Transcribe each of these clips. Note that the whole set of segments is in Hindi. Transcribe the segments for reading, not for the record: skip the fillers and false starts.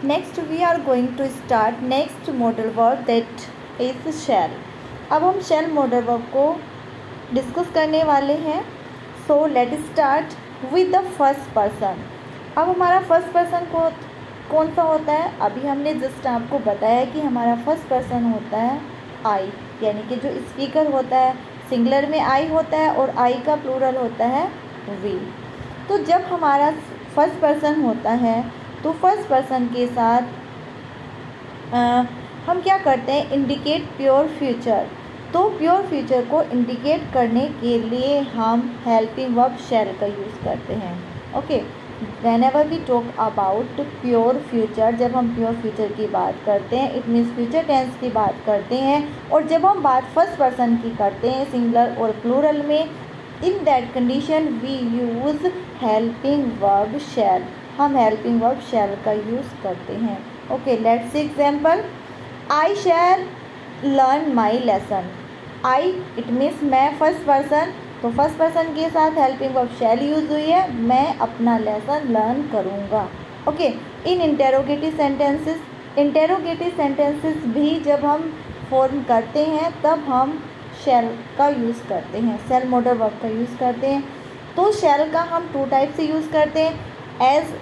Next we are going to start next modal verb that is shall. अब हम शैल मॉडल वर्ब को डिस्कस करने वाले हैं। So let start with the first person. अब हमारा फर्स्ट पर्सन को कौन सा होता है? अभी हमने जस्ट आपको बताया कि हमारा फर्स्ट पर्सन होता है आई, यानी कि जो स्पीकर होता है सिंगुलर में आई होता है और आई का प्लूरल होता है वी। तो जब हमारा फर्स्ट पर्सन होता है तो फर्स्ट पर्सन के साथ हम क्या करते हैं? Indicate pure future. तो प्योर फ्यूचर को इंडिकेट करने के लिए हम हेल्पिंग वर्ब शैल का यूज़ करते हैं। Okay, whenever we talk about pure future, जब हम प्योर फ्यूचर की बात करते हैं इट मीन्स फ्यूचर टेंस की बात करते हैं, और जब हम बात फर्स्ट पर्सन की करते हैं सिंगुलर और प्लूरल में, in that condition we use helping verb shall. हम हेल्पिंग वर्ब शैल का यूज़ करते हैं। Okay, let's see example. I shall learn my lesson. I it means मैं, फर्स्ट पर्सन, तो फर्स्ट पर्सन के साथ हेल्पिंग वर्ब शैल यूज़ हुई है, मैं अपना लेसन लर्न करूँगा। ओके, इन इंटेरोगेटिव सेंटेंसेस, इंटेरोगेटिव सेंटेंसेस भी जब हम फॉर्म करते हैं तब हम शैल का यूज़ करते हैं, शैल मॉडल वर्ब का यूज़ करते हैं। तो शैल का हम टू टाइप से यूज़ करते हैं एज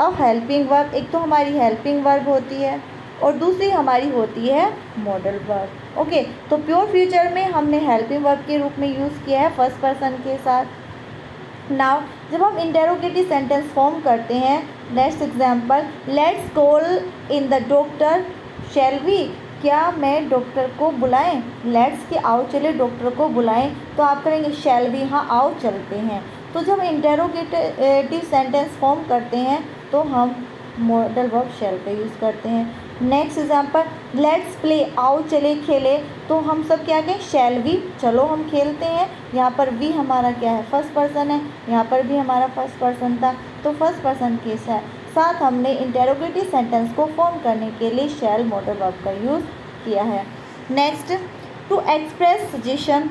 अ हेल्पिंग वर्ब। एक तो हमारी हेल्पिंग वर्ब होती है और दूसरी हमारी होती है मॉडल वर्ब। ओके, तो प्योर फ्यूचर में हमने हेल्पिंग वर्ब के रूप में यूज़ किया है फर्स्ट पर्सन के साथ। नाउ जब हम इंटेरोगेटिव सेंटेंस फॉर्म करते हैं, next example, let's call in the doctor shall we. क्या मैं डॉक्टर को बुलाएं? लेट्स के आओ चले डॉक्टर को बुलाएं, तो आप करेंगे शैल वी, हाँ आओ चलते हैं। तो जब इंटेरोगेटिव सेंटेंस फॉर्म करते हैं तो हम मॉडल वर्ब शैल का यूज़ करते हैं। नेक्स्ट एग्जाम्पल, लेट्स प्ले, आओ चले खेले, तो हम सब क्या कहें? शैल वी, चलो हम खेलते हैं। यहाँ पर वी हमारा क्या है? फर्स्ट पर्सन है, यहाँ पर भी हमारा फर्स्ट पर्सन था, तो फर्स्ट पर्सन के साथ हमने इंटेरोगेटिव सेंटेंस को फॉर्म करने के लिए शैल मॉडल वर्ब का यूज़ किया है। Next, to express suggestion.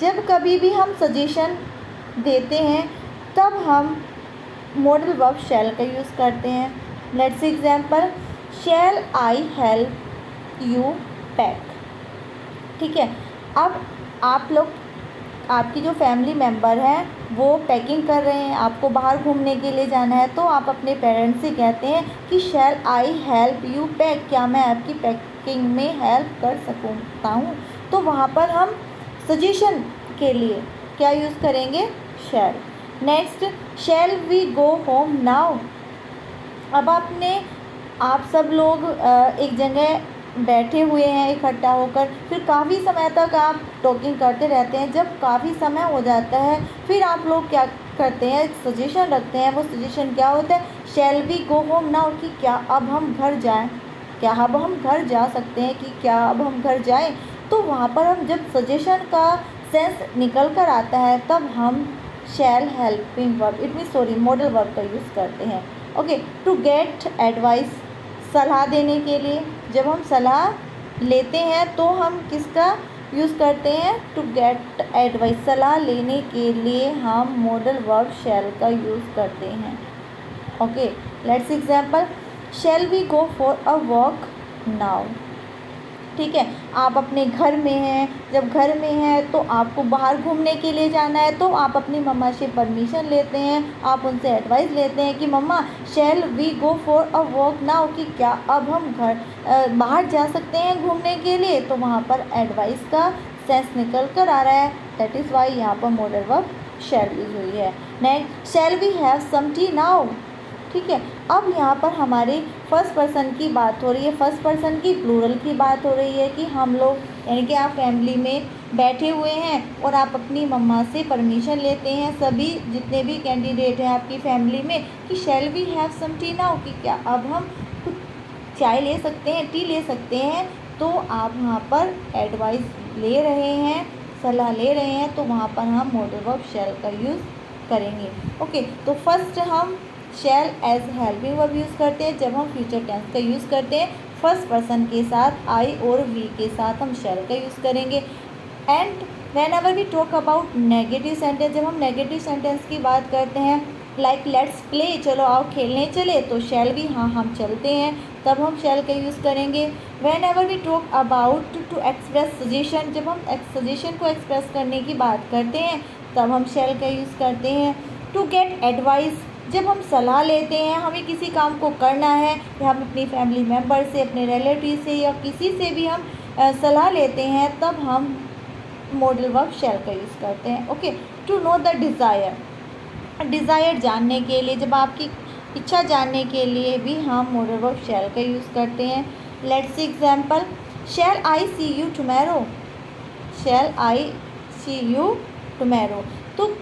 जब कभी भी हम सजेशन देते हैं तब हम मॉडल वर्ब शैल का यूज़ करते हैं। Let's see example, shall I help you pack. ठीक है, अब आप लोग, आपकी जो फैमिली मेम्बर हैं वो पैकिंग कर रहे हैं, आपको बाहर घूमने के लिए जाना है, तो आप अपने पेरेंट्स से कहते हैं कि शैल आई हेल्प यू पैक, क्या मैं आपकी पैकिंग में हेल्प कर सकता हूँ? तो वहाँ पर हम सजेशन के लिए क्या यूज़ करेंगे? Shall. Next, shall we go home now. अब आप सब लोग एक जगह बैठे हुए हैं इकट्ठा होकर, फिर काफ़ी समय तक आप टॉकिंग करते रहते हैं। जब काफ़ी समय हो जाता है फिर आप लोग क्या करते हैं? सजेशन रखते हैं। वो सजेशन क्या होता है? Shall we go home now, कि क्या अब हम घर जाएं? क्या अब हम घर जा सकते हैं? कि क्या अब हम घर जाएं? तो वहाँ पर हम जब सजेशन का सेंस निकल कर आता है तब हम shall helping verb, it mean sorry modal verb का यूज़ करते हैं। ओके, टू गेट एडवाइस, सलाह देने के लिए। जब हम सलाह लेते हैं तो हम किसका यूज़ करते हैं? टू गेट एडवाइस, सलाह लेने के लिए हम मॉडल वर्ब शैल का यूज़ करते हैं। Okay, let's example, shall we go for a walk now. ठीक है, आप अपने घर में हैं, जब घर में हैं तो आपको बाहर घूमने के लिए जाना है, तो आप अपनी मम्मा से परमिशन लेते हैं, आप उनसे एडवाइस लेते हैं कि mamma shall we go for a walk now, कि क्या अब हम बाहर जा सकते हैं घूमने के लिए? तो वहाँ पर एडवाइस का सेंस निकल कर आ रहा है, दैट इज़ वाई यहाँ पर मॉडल वर्ब शैल यूज हुई है। Next, shall we have some tea now. ठीक है, अब यहाँ पर हमारी फर्स्ट पर्सन की बात हो रही है, फर्स्ट पर्सन की प्लूरल की बात हो रही है कि हम लोग, यानी कि आप फैमिली में बैठे हुए हैं और आप अपनी मम्मा से परमिशन लेते हैं, सभी जितने भी कैंडिडेट हैं आपकी फैमिली में, कि shall we have some tea now, कि क्या अब हम कुछ चाय ले सकते हैं, टी ले सकते हैं? तो आप वहाँ पर एडवाइस ले रहे हैं, सलाह ले रहे हैं, तो वहाँ पर हम मॉडल वर्ब शैल का यूज़ करेंगे। ओके, तो फर्स्ट हम shall as helping verb use करते हैं जब हम फ्यूचर टेंस का यूज़ करते हैं फर्स्ट पर्सन के साथ, आई और वी के साथ हम शैल का यूज़ करेंगे। And whenever we talk about negative sentence, जब हम नेगेटिव सेंटेंस की बात करते हैं लाइक लेट्स प्ले, चलो आओ खेलने चले, तो शैल भी, हाँ हम चलते हैं, तब हम शैल का यूज़ करेंगे। Whenever we talk about to express suggestion, जब हम सजेशन को एक्सप्रेस करने की बात करते हैं तब हम शैल का यूज़ करते हैं। टू गेट एडवाइस, जब हम सलाह लेते हैं, हमें किसी काम को करना है या हम अपनी फैमिली मेम्बर से, अपने रिलेटिव से या किसी से भी हम सलाह लेते हैं, तब हम मॉडल वर्ब शैल का यूज़ करते हैं। Okay. To know the desire, desire जानने के लिए, जब आपकी इच्छा जानने के लिए भी हम मॉडल वर्ब शैल का यूज़ करते हैं। Let's see example, shall I see you tomorrow, shall I see you tomorrow. तो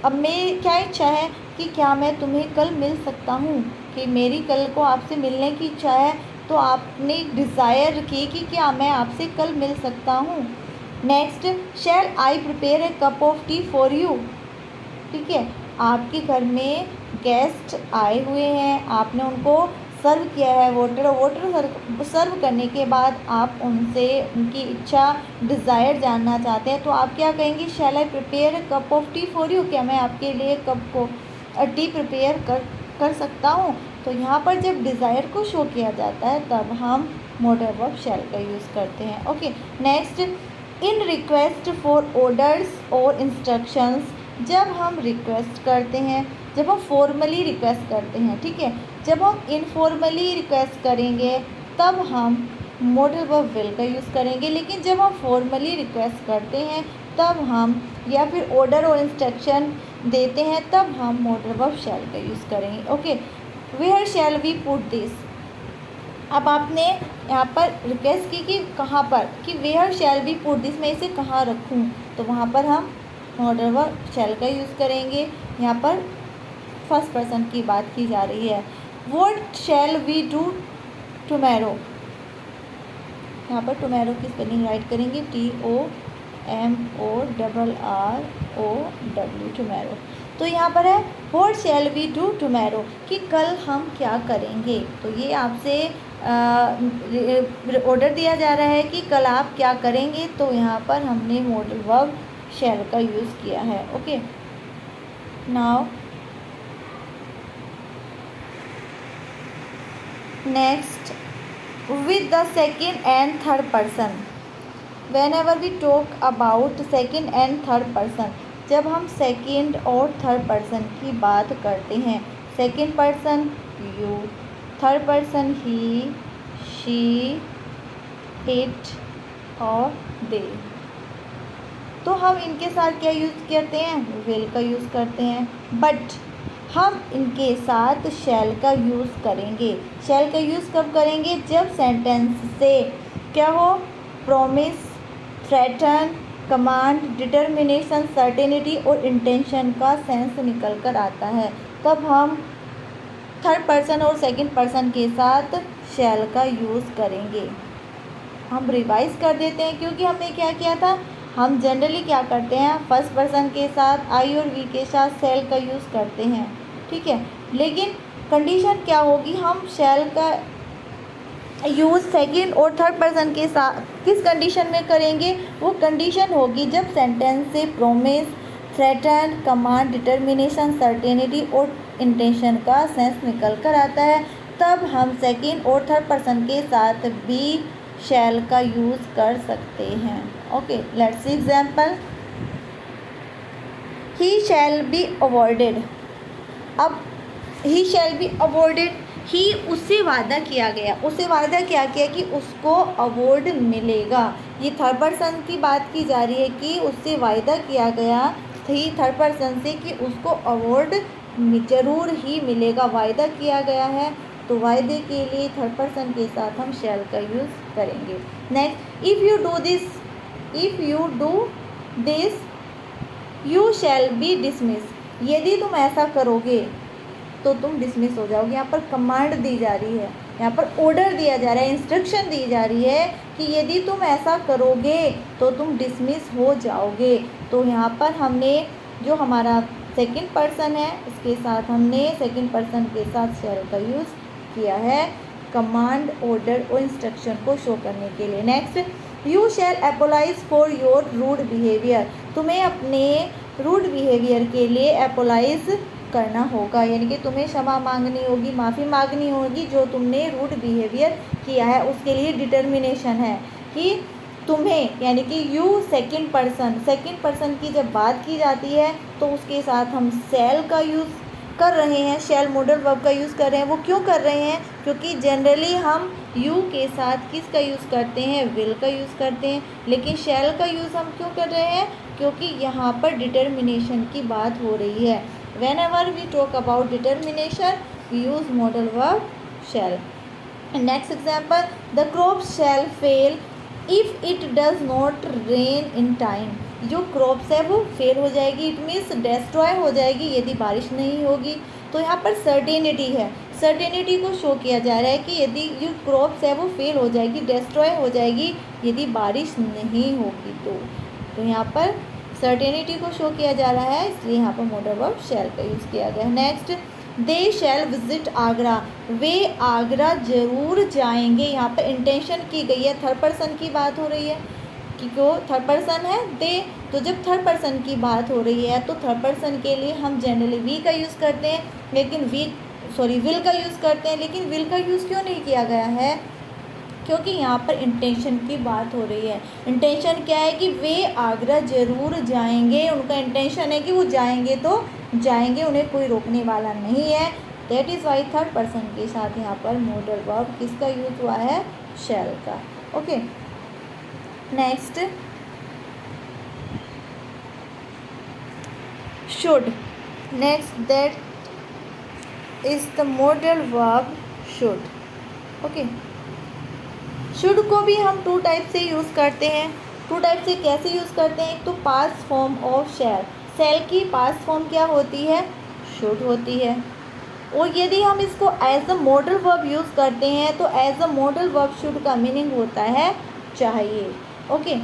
अब मेरी क्या इच्छा है कि क्या मैं तुम्हें कल मिल सकता हूँ, कि मेरी कल को आपसे मिलने की इच्छा है, तो आपने डिज़ायर की कि क्या मैं आपसे कल मिल सकता हूँ। Next, shall I prepare a cup of tea for you, ठीक है, आपके घर में गेस्ट आए हुए हैं, आपने उनको सर्व किया है वाटर, वाटर सर्व करने के बाद आप उनसे उनकी इच्छा डिज़ायर जानना चाहते हैं, तो आप क्या कहेंगे, shall I prepare a cup of tea for you, क्या मैं आपके लिए कप को टी प्रिपेयर कर सकता हूँ। तो यहाँ पर जब डिज़ायर को शो किया जाता है तब हम मॉडल वर्ब शैल का यूज़ करते हैं। Okay. Next, in request for orders और इंस्ट्रक्शंस, जब हम रिक्वेस्ट करते हैं, जब हम फॉर्मली रिक्वेस्ट करते हैं, ठीक है, जब हम इनफॉर्मली रिक्वेस्ट करेंगे तब हम मॉडल वर्ब विल का यूज़ करेंगे, लेकिन जब हम फॉर्मली रिक्वेस्ट करते हैं तब हम, या फिर ऑर्डर और इंस्ट्रक्शन देते हैं तब हम मॉडल वर्ब शैल का यूज़ करेंगे। Okay. Where shall we put this, अब आपने यहाँ पर रिक्वेस्ट की कि कहाँ पर, कि where shall we put this, मैं इसे कहाँ रखूँ, तो वहाँ पर हम मॉडल वर्ब शैल का यूज़ करेंगे। यहाँ पर फर्स्ट पर्सन की बात की जा रही है। What shall we do tomorrow, यहाँ पर टुमारो की स्पेलिंग राइट करेंगे TOMORROW, टुमारो। तो यहाँ पर है what shall we do tomorrow, कि कल हम क्या करेंगे। तो ये आपसे ऑर्डर दिया जा रहा है कि कल आप क्या करेंगे, तो यहाँ पर हमने मॉडल वर्ब शैल का यूज़ किया है। Okay. Now next, with the second and third person, whenever we talk about second and third person, जब हम सेकेंड और थर्ड पर्सन की बात करते हैं, second person you, third person he, she, it और दे, तो हम इनके साथ क्या यूज़ करते हैं, विल का यूज़ करते हैं। बट हम इनके साथ शैल का यूज़ करेंगे। शैल का यूज़ कब करेंगे, जब सेंटेंस से क्या हो, promise, threaten, command, determination, certainty और इंटेंशन का सेंस निकल कर आता है, तब हम थर्ड पर्सन और सेकंड पर्सन के साथ शैल का यूज़ करेंगे। हम रिवाइज कर देते हैं, क्योंकि हमने क्या किया था, हम जनरली क्या करते हैं, फर्स्ट पर्सन के साथ आई और वी के साथ शैल का यूज़ करते हैं, ठीक है, लेकिन कंडीशन क्या होगी, हम शैल का यूज़ सेकंड और थर्ड पर्सन के साथ किस कंडीशन में करेंगे, वो कंडीशन होगी जब सेंटेंस से promise, threaten, command, determination, certainty और इंटेंशन का सेंस निकल कर आता है, तब हम सेकंड और थर्ड पर्सन के साथ भी शैल का यूज़ कर सकते हैं। Okay, let's see example, he shall be awarded. अब ही शैल बी अवॉर्डेड, ही उससे वादा किया गया, उससे वादा क्या किया कि उसको अवॉर्ड मिलेगा। ये थर्ड पर्सन की बात की जा रही है कि उससे वादा किया गया ही थर्ड पर्सन से कि उसको अवॉर्ड ज़रूर ही मिलेगा, वादा किया गया है, तो वायदे के लिए थर्ड पर्सन के साथ हम शैल का यूज़ करेंगे। Next, if you do this you shall be dismiss, यदि तुम ऐसा करोगे तो तुम डिसमिस हो जाओगे। यहाँ पर कमांड दी जा रही है, यहाँ पर ऑर्डर दिया जा रहा है, इंस्ट्रक्शन दी जा रही है कि यदि तुम ऐसा करोगे तो तुम डिसमिस हो जाओगे। तो यहाँ पर हमने जो हमारा सेकंड पर्सन है इसके साथ हमने सेकंड पर्सन के साथ शैल का यूज़ किया है, कमांड, ऑर्डर और इंस्ट्रक्शन को शो करने के लिए। Next, you shall apologise for your rude behaviour, तुम्हें अपने रूड बिहेवियर के लिए अपोलाइज करना होगा, यानी कि तुम्हें क्षमा मांगनी होगी, माफ़ी मांगनी होगी जो तुमने रूड बिहेवियर किया है। उसके लिए डिटर्मिनेशन है कि तुम्हें, यानी कि यू सेकंड पर्सन की जब बात की जाती है तो उसके साथ हम शैल का यूज़ कर रहे हैं, शैल मॉडल वर्ब का यूज़ कर रहे हैं। वो क्यों कर रहे हैं? क्योंकि जनरली हम यू के साथ किसका यूज़ करते हैं? विल का यूज़ करते हैं। लेकिन शैल का यूज़ हम क्यों कर रहे हैं? क्योंकि यहाँ पर डिटर्मिनेशन की बात हो रही है। whenever we talk about determination we use modal verb shall. Next example, the crops shall fail if it does not rain in time. जो क्रॉप्स है वो फेल हो जाएगी, इट मीन्स डिस्ट्रॉय हो जाएगी यदि बारिश नहीं होगी। तो यहाँ पर सर्टेनिटी है, सर्टेनिटी को शो किया जा रहा है कि यदि जो क्रॉप्स है वो फेल हो जाएगी, डिस्ट्रॉय हो जाएगी यदि बारिश नहीं होगी। तो यहाँ पर सर्टेनिटी को शो किया जा रहा है, इसलिए यहाँ पर मॉडल वर्ब शैल का यूज़ किया गया है। नेक्स्ट, दे शैल विजिट आगरा, वे आगरा जरूर जाएंगे। यहाँ पर इंटेंशन की गई है, थर्ड पर्सन की बात हो रही है कि को थर्ड पर्सन है दे। तो जब थर्ड पर्सन की बात हो रही है तो थर्ड पर्सन के लिए हम जनरली वी का यूज़ करते हैं, लेकिन विल का यूज़ करते हैं। लेकिन विल का यूज़ क्यों नहीं किया गया है? क्योंकि यहाँ पर इंटेंशन की बात हो रही है। इंटेंशन क्या है कि वे आगरा ज़रूर जाएंगे, उनका इंटेंशन है कि वो जाएंगे तो जाएंगे, उन्हें कोई रोकने वाला नहीं है। That is why third person के साथ यहाँ पर मॉडल वर्ब किसका यूज़ हुआ है? शैल का। Okay, next should. Next, that is the model verb should. Okay, should को भी हम टू टाइप से यूज़ करते हैं। टू टाइप से कैसे यूज़ करते हैं? एक तो पास्ट फॉर्म ऑफ शैल, शैल की पास्ट फॉर्म क्या होती है? शुड होती है। और यदि हम इसको as a model verb use करते हैं तो as a model verb should का मीनिंग होता है चाहिए। ओके,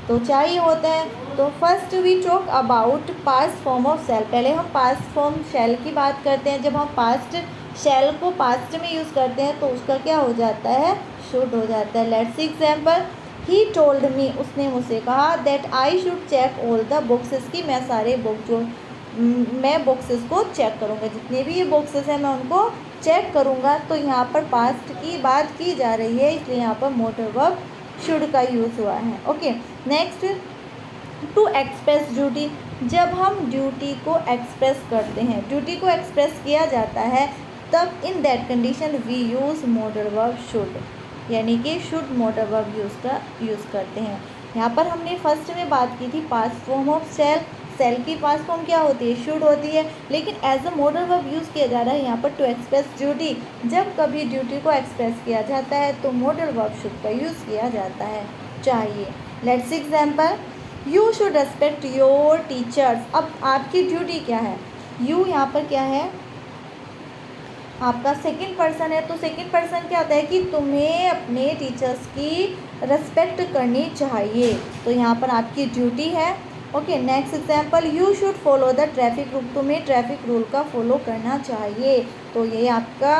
तो चाहिए होता है। तो first we talk about past form of shall. पहले हम पास्ट फॉर्म शैल की बात करते हैं। जब हम पास्ट शैल को पास्ट में यूज़ करते हैं तो उसका क्या हो जाता है? शुड हो जाता है। Let's see example, he told me, उसने मुझसे कहा, that I should check all the boxes, की मैं सारे मैं बॉक्सेस को चेक करूँगा, जितने भी ये बॉक्सेस हैं मैं उनको चेक करूँगा। तो यहाँ पर पास्ट की बात की जा रही है, इसलिए यहाँ पर मॉडल वर्ब शुड का यूज़ हुआ है। Okay, next, to express duty. जब हम ड्यूटी को एक्सप्रेस करते हैं, ड्यूटी को एक्सप्रेस किया जाता है, तब in that condition we use model verb should, यानी कि शुड मॉडल वर्ब यूज़ करते हैं। यहाँ पर हमने फर्स्ट में बात की थी पास्ट फॉर्म ऑफ शैल। शैल की पास्ट फॉर्म क्या होती है? शुड होती है। लेकिन as a model verb use किया जा रहा है यहाँ पर टू एक्सप्रेस ड्यूटी। जब कभी ड्यूटी को एक्सप्रेस किया जाता है तो मॉडल वर्ब शुड का यूज़ किया जाता है, चाहिए। Let's example, you should respect your teachers. अब आपकी ड्यूटी क्या है? यू यहाँ पर क्या है? आपका सेकंड पर्सन है। तो सेकंड पर्सन क्या होता है कि तुम्हें अपने टीचर्स की रेस्पेक्ट करनी चाहिए। तो यहाँ पर आपकी ड्यूटी है। Okay, next example, you should follow the traffic rule. तुम्हें ट्रैफिक रूल का फॉलो करना चाहिए। तो ये आपका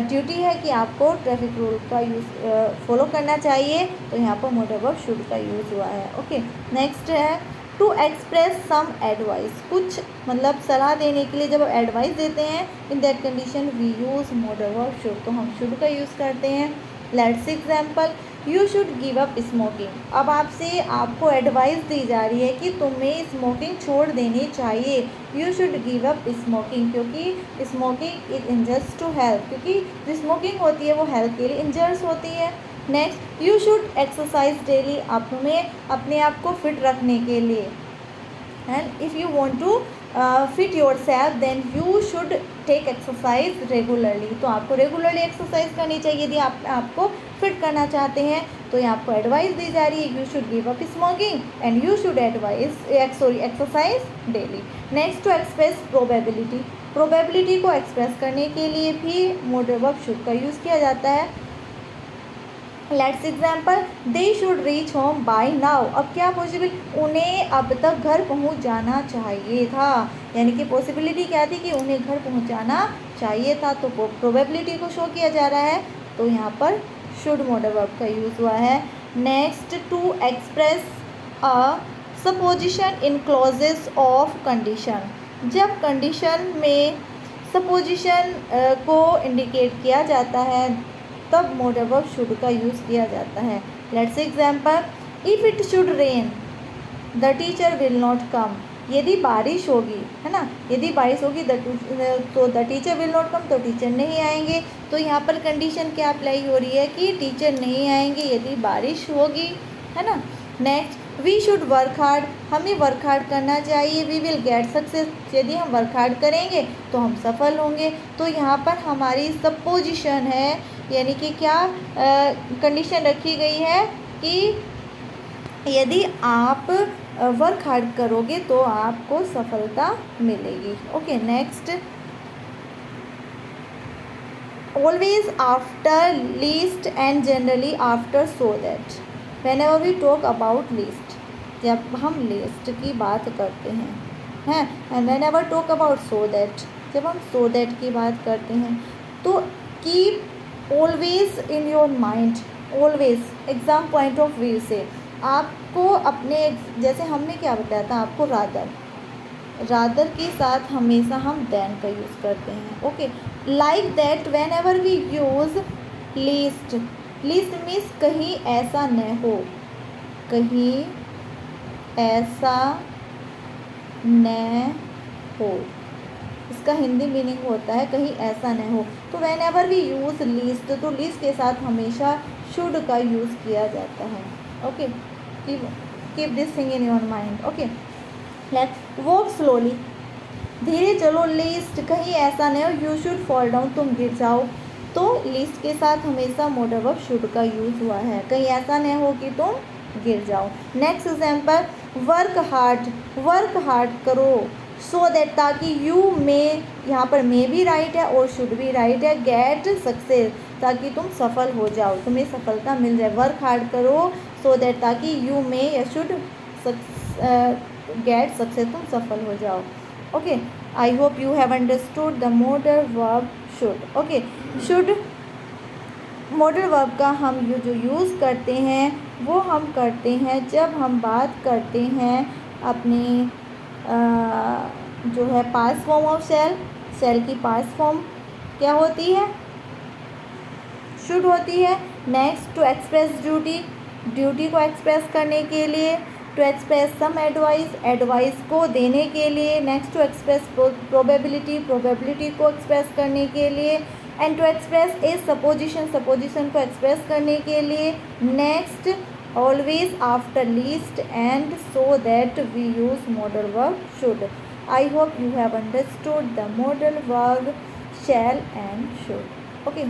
ड्यूटी है कि आपको ट्रैफिक रूल का यूज़ फॉलो करना चाहिए। तो यहाँ पर मॉडल वर्ब शुड का यूज़ हुआ है। ओके, नेक्स्ट है टू एक्सप्रेस सम एडवाइस। कुछ मतलब सलाह देने के लिए जब एडवाइस देते हैं, in that condition we use model verb should, तो हम शुड का यूज़ करते हैं। Let's example, you should give up smoking. अब आपको एडवाइस दी जा रही है कि तुम्हें स्मोकिंग छोड़ देनी चाहिए। You should give up smoking, क्योंकि smoking is injurious to health, क्योंकि जो स्मोकिंग होती है वो हेल्थ के लिए इंजर्स होती है। Next, you should exercise daily. आप तुम्हें अपने आप को फिट रखने के लिए, and if you want to fit yourself then you should take exercise regularly. तो आपको रेगुलरली एक्सरसाइज करनी चाहिए यदि आप आपको फिट करना चाहते हैं। तो यहाँ आपको एडवाइस दी जा रही है, you should give up smoking and you should exercise daily. Next, to express probability. Probability को एक्सप्रेस करने के लिए भी मॉडल वर्ब शुड का यूज़ किया जाता है। Let's example, they should reach home by now. अब क्या पॉसिबल? उन्हें अब तक घर पहुंच जाना चाहिए था, यानी कि पॉसिबिलिटी क्या थी कि उन्हें घर पहुंचाना चाहिए था। तो प्रोबेबिलिटी को शो किया जा रहा है, तो यहाँ पर शुड मॉडल वर्ब का यूज़ हुआ है। Next, to express a supposition in clauses of condition. जब कंडीशन में सपोजिशन को इंडिकेट किया जाता है तब मोडल वर्ब शुड का यूज़ किया जाता है। Let's example, if it should rain the teacher will not come. यदि बारिश होगी, है ना, यदि बारिश होगी तो the teacher will not come, तो टीचर नहीं आएंगे। तो यहाँ पर कंडीशन क्या अप्लाई हो रही है कि टीचर नहीं आएंगे यदि बारिश होगी, है ना। Next, we should work hard, हमें वर्क हार्ड करना चाहिए। वी विल गेट सक्सेस, यदि हम वर्क हार्ड करेंगे तो हम सफल होंगे। तो यहाँ पर हमारी सपोजिशन है, यानी कि क्या कंडीशन रखी गई है कि यदि आप वर्क हार्ड करोगे तो आपको सफलता मिलेगी। Okay, next, always after lest and generally after so that. Whenever we talk about lest, जब हम लिस्ट की बात करते हैं and whenever talk about so that, जब हम सो दैट की बात करते हैं, तो keep always in your mind, always exam point of view से आपको अपने, जैसे हमने क्या बताया था आपको, रादर के साथ हमेशा हम देन का यूज़ करते हैं। Okay, like that whenever we use lest, lest means कहीं ऐसा न हो, कहीं ऐसा न हो, इसका हिंदी मीनिंग होता है कहीं ऐसा न हो। तो whenever we use lest, तो लीस्ट के साथ हमेशा शुड का यूज़ किया जाता है। Okay, keep this thing in your mind. Okay, let's walk slowly, धीरे चलो। लीस्ट, कहीं ऐसा नहीं हो, यू शुड फॉल डाउन, तुम गिर जाओ। तो लीस्ट के साथ हमेशा मोडल वर्ब शुड का यूज़ हुआ है, कहीं ऐसा नहीं हो कि तुम गिर जाओ। नेक्स्ट एग्जाम्पल, वर्क हार्ड करो, सो दैट, ताकि यू में, यहाँ पर मे भी राइट है और शुड भी राइट है, गेट सक्सेस, ताकि तुम सफल हो जाओ, तुम्हें सफलता मिल जाए। वर्क हार्ड करो सो दैट, ताकि यू में या शुड गेट सक्सेस, तुम सफल हो जाओ। Okay, I hope you have understood the model verb should. Okay, should model verb का हम जो यूज़ करते हैं वो हम करते हैं जब हम बात करते हैं अपने जो है पास्ट फॉर्म ऑफ सेल की पास्ट फॉर्म क्या होती है, शुड होती है। नेक्स्ट, टू एक्सप्रेस ड्यूटी को एक्सप्रेस करने के लिए, टू एक्सप्रेस सम एडवाइस को देने के लिए। नेक्स्ट, टू एक्सप्रेस प्रोबेबिलिटी को एक्सप्रेस करने के लिए, and to express a supposition को एक्सप्रेस करने के लिए। Next, always after lest and so that we use model verb should. I hope you have understood the model verb shall and should. Okay.